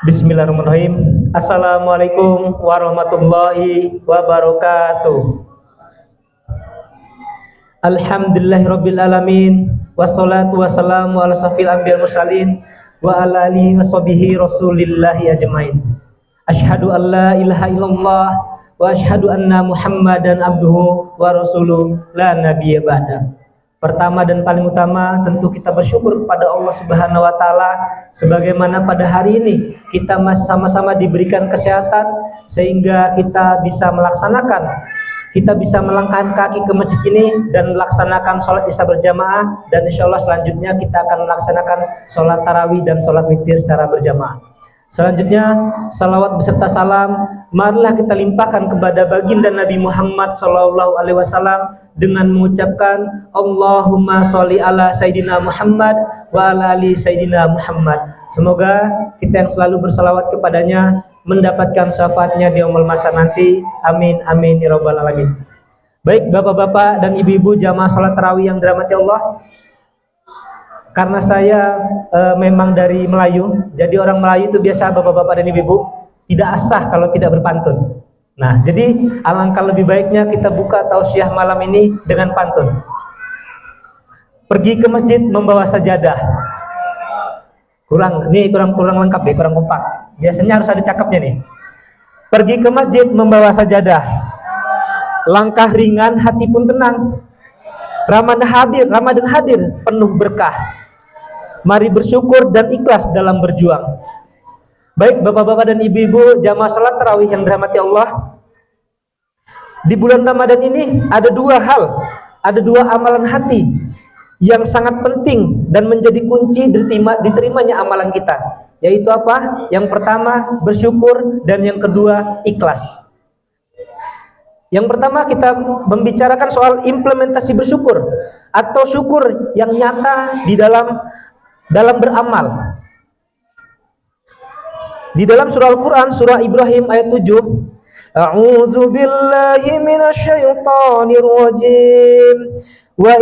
Bismillahirrahmanirrahim. Assalamualaikum warahmatullahi wabarakatuh. Alhamdulillahirabbil alamin. Wassalatu wassalamu ala safil anbiya'il mursalin wa ala alihi washabihi rasulillahi ajmain. Asyhadu an la ilaha illallah wa asyhadu anna Muhammadan abduhu wa rasuluh la nabiyya ba'da. Pertama dan paling utama tentu kita bersyukur kepada Allah Subhanahu wa taala sebagaimana pada hari ini kita masih sama-sama diberikan kesehatan sehingga kita bisa melangkahkan kaki ke masjid ini dan melaksanakan sholat isya berjamaah, dan insya Allah selanjutnya kita akan melaksanakan sholat tarawih dan sholat witir secara berjamaah. Selanjutnya salawat beserta salam marilah kita limpahkan kepada baginda Nabi Muhammad SAW dengan mengucapkan Allahumma sholli ala Sayyidina Muhammad wa ala ali Sayyidina Muhammad. Semoga kita yang selalu bersalawat kepadanya mendapatkan syafaatnya di yaumul mahsyar nanti. Amin amin ya rabbal alamin. Baik bapak-bapak dan ibu-ibu jamaah salat tarawih yang dirahmati Allah, karena saya memang dari Melayu, jadi orang Melayu itu biasa bapak-bapak dan ibu-ibu tidak asah kalau tidak berpantun. Nah, jadi alangkah lebih baiknya kita buka tausiah malam ini dengan pantun. Pergi ke masjid membawa sajadah. Kurang lengkap deh, kurang kompak. Biasanya harus ada cakepnya nih. Pergi ke masjid membawa sajadah. Langkah ringan, hati pun tenang. Ramadan hadir penuh berkah. Mari bersyukur dan ikhlas dalam berjuang. Baik bapak-bapak dan ibu-ibu jamaah salat tarawih yang dirahmati Allah, di bulan Ramadan ini ada dua amalan hati yang sangat penting dan menjadi kunci diterimanya amalan kita, yaitu apa? Yang pertama bersyukur dan yang kedua ikhlas. Yang pertama kita membicarakan soal implementasi bersyukur atau syukur yang nyata di dalam beramal. Di dalam surah Al-Quran, surah Ibrahim ayat 7, A'udzu billahi minasyaitonir rajim. Wa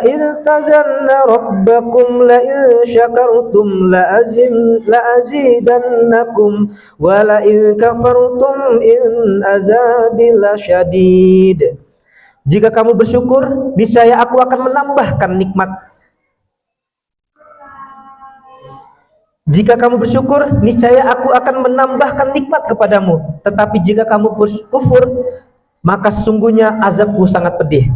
iz tazanna rabbakum la in syakartum la azidannakum wa la in kafartum in azabi lasyadid. Jika kamu bersyukur, niscaya aku akan menambahkan nikmat. Jika kamu bersyukur, niscaya aku akan menambahkan nikmat kepadamu. Tetapi jika kamu kufur, maka sesungguhnya azabku sangat pedih.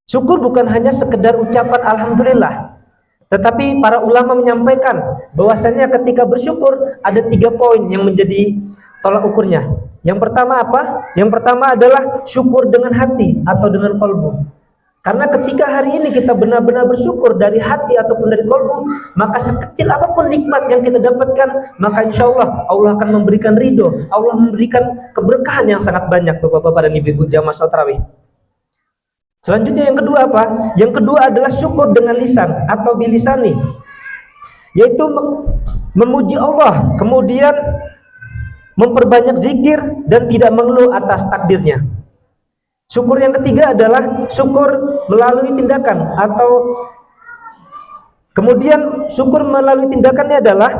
Syukur bukan hanya sekedar ucapan alhamdulillah, tetapi para ulama menyampaikan bahwasannya ketika bersyukur ada 3 poin yang menjadi tolak ukurnya. Yang pertama apa? Yang pertama adalah syukur dengan hati atau dengan kolbu. Karena ketika hari ini kita benar-benar bersyukur dari hati ataupun dari kolbu, maka sekecil apapun nikmat yang kita dapatkan, maka insya Allah akan memberikan ridho, Allah memberikan keberkahan yang sangat banyak bapak-bapak dan ibu-ibu jamaah salat tarawih. Selanjutnya yang kedua apa? Yang kedua adalah syukur dengan lisan atau bilisani, yaitu memuji Allah, kemudian memperbanyak zikir dan tidak mengeluh atas takdirnya. Syukur yang ketiga adalah syukur melalui tindakan, atau kemudian syukur melalui tindakannya adalah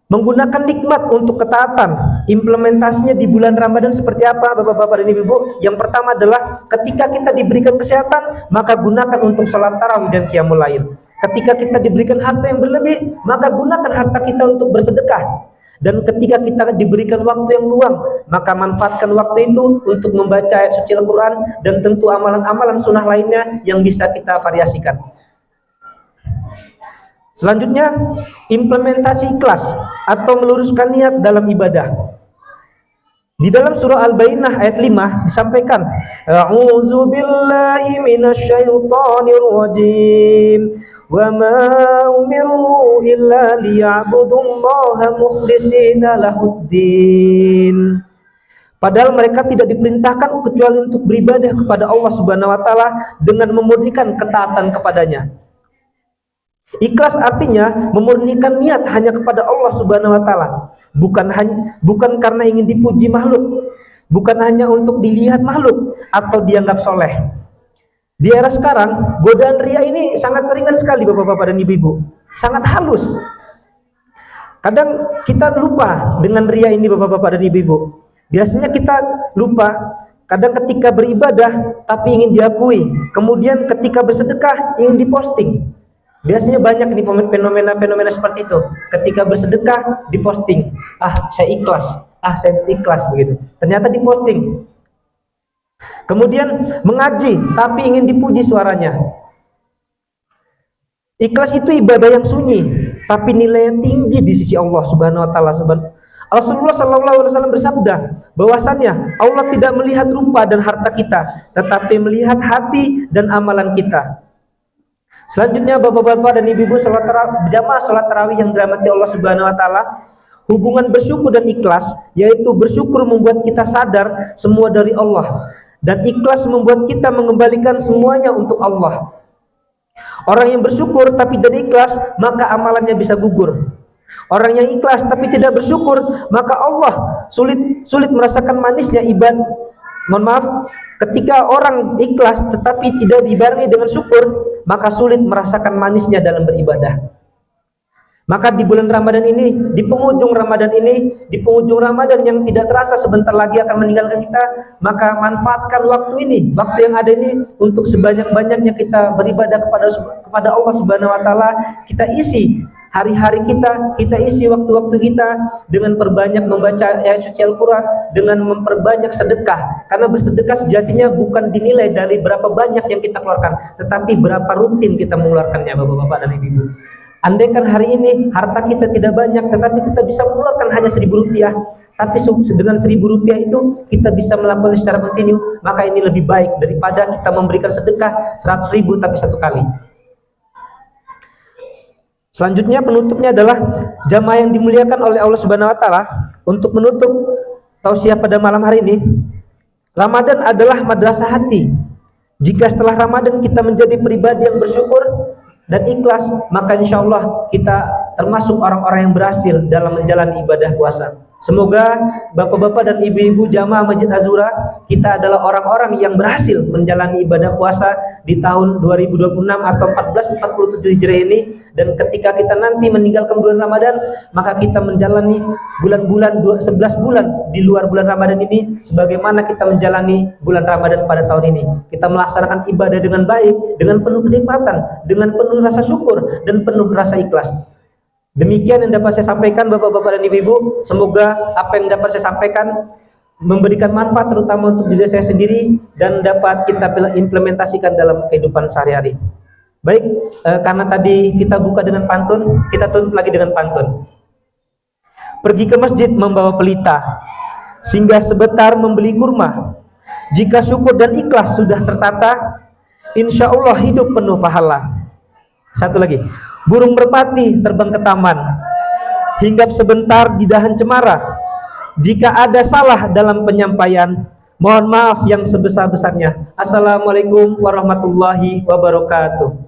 menggunakan nikmat untuk ketaatan. Implementasinya di bulan Ramadan seperti apa bapak-bapak dan ibu-ibu? Yang pertama adalah ketika kita diberikan kesehatan, maka gunakan untuk sholat tarawih dan qiyamul lail. Ketika kita diberikan harta yang berlebih, maka gunakan harta kita untuk bersedekah. Dan ketika kita diberikan waktu yang luang, maka manfaatkan waktu itu untuk membaca ayat suci Al-Quran dan tentu amalan-amalan sunnah lainnya yang bisa kita variasikan. Selanjutnya, implementasi ikhlas atau meluruskan niat dalam ibadah. Di dalam surah Al-Bayyinah ayat 5 disampaikan, A'udzu billahi minasyaitonir rajim. Wa ma umiru illa liya'budullaha mukhlishina lahuddin. Padahal mereka tidak diperintahkan kecuali untuk beribadah kepada Allah Subhanahu wa taala dengan memurnikan ketaatan kepadanya. Ikhlas artinya memurnikan niat hanya kepada Allah Subhanahu wa taala, bukan karena ingin dipuji makhluk, bukan hanya untuk dilihat makhluk atau dianggap soleh. Di era sekarang, godaan ria ini sangat ringan sekali bapak-bapak dan ibu-ibu. sangat halus. Kadang kita lupa dengan ria ini bapak-bapak dan ibu-ibu. Biasanya kita lupa kadang ketika beribadah tapi ingin diakui, kemudian ketika bersedekah ingin diposting. Biasanya banyak ini fenomena-fenomena seperti itu. Ketika bersedekah diposting, saya ikhlas begitu. Ternyata diposting. Kemudian mengaji tapi ingin dipuji suaranya. Ikhlas itu ibadah yang sunyi, tapi nilainya tinggi di sisi Allah Subhanahu wa taala. Rasulullah sallallahu alaihi wasallam bersabda bahwasannya Allah tidak melihat rupa dan harta kita, tetapi melihat hati dan amalan kita. Selanjutnya bapak-bapak dan ibu-ibu jamaah salat tarawih yang dirahmati Allah Subhanahu wa taala, hubungan bersyukur dan ikhlas, yaitu bersyukur membuat kita sadar semua dari Allah, dan ikhlas membuat kita mengembalikan semuanya untuk Allah. Orang yang bersyukur tapi tidak ikhlas, maka amalannya bisa gugur. Orang yang ikhlas tapi tidak bersyukur, maka Allah sulit merasakan manisnya ibadah. Mohon maaf, ketika orang ikhlas tetapi tidak dibarengi dengan syukur, maka sulit merasakan manisnya dalam beribadah. Maka di bulan Ramadan ini, di penghujung Ramadan yang tidak terasa sebentar lagi akan meninggalkan kita, maka manfaatkan waktu ini, waktu yang ada ini untuk sebanyak-banyaknya kita beribadah kepada Allah Subhanahu wa taala. Kita isi hari-hari kita isi waktu-waktu kita dengan perbanyak membaca ayat suci Al-Quran, dengan memperbanyak sedekah. Karena bersedekah sejatinya bukan dinilai dari berapa banyak yang kita keluarkan, tetapi berapa rutin kita mengeluarkannya, bapak-bapak dan ibu-ibu. Andaikan hari ini harta kita tidak banyak, tetapi kita bisa mengeluarkan hanya Rp1.000, tapi dengan Rp1.000 itu kita bisa melakukan secara kontinu, maka ini lebih baik daripada kita memberikan sedekah 100.000 tapi satu kali. Selanjutnya penutupnya adalah jamaah yang dimuliakan oleh Allah Subhanahu wa taala. Untuk menutup tausiah pada malam hari ini, Ramadan adalah madrasah hati. Jika setelah Ramadan kita menjadi pribadi yang bersyukur dan ikhlas, maka insya Allah kita termasuk orang-orang yang berhasil dalam menjalani ibadah puasa. Semoga bapak-bapak dan ibu-ibu jamaah Masjid Azura, kita adalah orang-orang yang berhasil menjalani ibadah puasa di tahun 2026 atau 1447 Hijriah ini. Dan ketika kita nanti meninggalkan bulan Ramadan, maka kita menjalani bulan-bulan 11 bulan di luar bulan Ramadan ini sebagaimana kita menjalani bulan Ramadan pada tahun ini. Kita melaksanakan ibadah dengan baik, dengan penuh kenikmatan, dengan penuh rasa syukur dan penuh rasa ikhlas. Demikian yang dapat saya sampaikan bapak-bapak dan ibu-ibu. Semoga apa yang dapat saya sampaikan memberikan manfaat terutama untuk diri saya sendiri dan dapat kita implementasikan dalam kehidupan sehari-hari. Baik, karena tadi kita buka dengan pantun, kita tutup lagi dengan pantun. Pergi ke masjid membawa pelita, singgah sebentar membeli kurma. Jika syukur dan ikhlas sudah tertata, insya Allah hidup penuh pahala. Satu lagi, burung merpati terbang ke taman, hinggap sebentar di dahan cemara. Jika ada salah dalam penyampaian, mohon maaf yang sebesar-besarnya. Assalamualaikum warahmatullahi wabarakatuh.